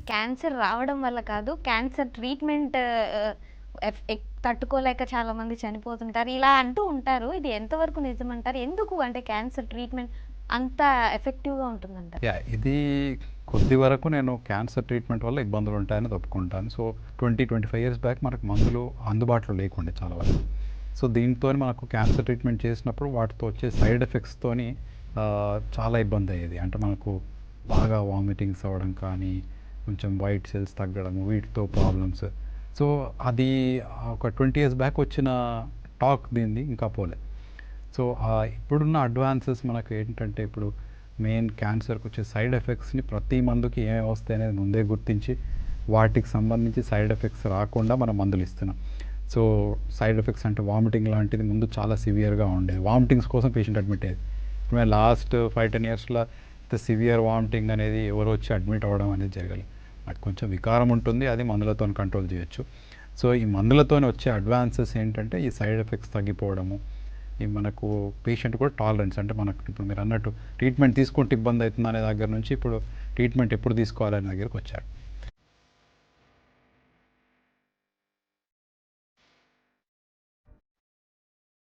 Cancer రావడం వల్ల కాదు, క్యాన్సర్ ట్రీట్మెంట్ తట్టుకోలేక చాలామంది చనిపోతుంటారు. ఇలా అంటూ ఉంటారు. ఇది ఎంతవరకు నిజమంటారు? ఎందుకు అంటే క్యాన్సర్ ట్రీట్మెంట్ అంత ఎఫెక్టివ్‌గా ఉంటుందంటారు? ఇది కొద్ది వరకు నేను క్యాన్సర్ ట్రీట్మెంట్ వల్ల ఇబ్బందులు ఉంటాయని ఒప్పుకుంటాను. సో 25 ఇయర్స్ బ్యాక్ మనకు మందులు అందుబాటులో లేకుండే చాలా వరకు. సో దీంతోని మనకు క్యాన్సర్ ట్రీట్మెంట్ చేసినప్పుడు వాటితో వచ్చే సైడ్ ఎఫెక్ట్స్‌తోని చాలా ఇబ్బంది అయ్యేది. అంటే మనకు బాగా వామిటింగ్స్ అవ్వడం కానీ, కొంచెం వైట్ సెల్స్ తగ్గడం, వీటితో ప్రాబ్లమ్స్. సో అది ఒక 20 ఇయర్స్ బ్యాక్ వచ్చిన టాక్ దీనిది ఇంకా పోలే. సో ఇప్పుడున్న అడ్వాన్సెస్ మనకు ఏంటంటే ఇప్పుడు మెయిన్ క్యాన్సర్కి వచ్చే సైడ్ ఎఫెక్ట్స్ని ప్రతి మందుకి ఏమేమి వస్తాయి అనేది ముందే గుర్తించి వాటికి సంబంధించి సైడ్ ఎఫెక్ట్స్ రాకుండా మనం మందులు ఇస్తున్నాం. సో సైడ్ ఎఫెక్ట్స్ అంటే వామిటింగ్ లాంటిది ముందు చాలా సివియర్గా ఉండేది. వామిటింగ్స్ కోసం పేషెంట్ అడ్మిట్ అయ్యేది. ఇప్పుడు మేము లాస్ట్ 5-10 ఇయర్స్లో సివియర్ వామిటింగ్ అనేది ఎవరు వచ్చి అడ్మిట్ అవ్వడం అనేది జరగలేదు. అది కొంచెం వికారం ఉంటుంది, అది మందులతో కంట్రోల్ చేయొచ్చు. సో ఈ మందులతో వచ్చే అడ్వాన్సెస్ ఏంటంటే ఈ సైడ్ ఎఫెక్ట్స్ తగ్గిపోవడము, ఈ మనకు పేషెంట్ కూడా టాలరెన్స్, అంటే మనకు ఇప్పుడు మీరు అన్నట్టు ట్రీట్మెంట్ తీసుకుంటే ఇబ్బంది అవుతుంది అనే దగ్గర నుంచి ఇప్పుడు ట్రీట్మెంట్ ఎప్పుడు తీసుకోవాలనే దగ్గరికి వచ్చారు.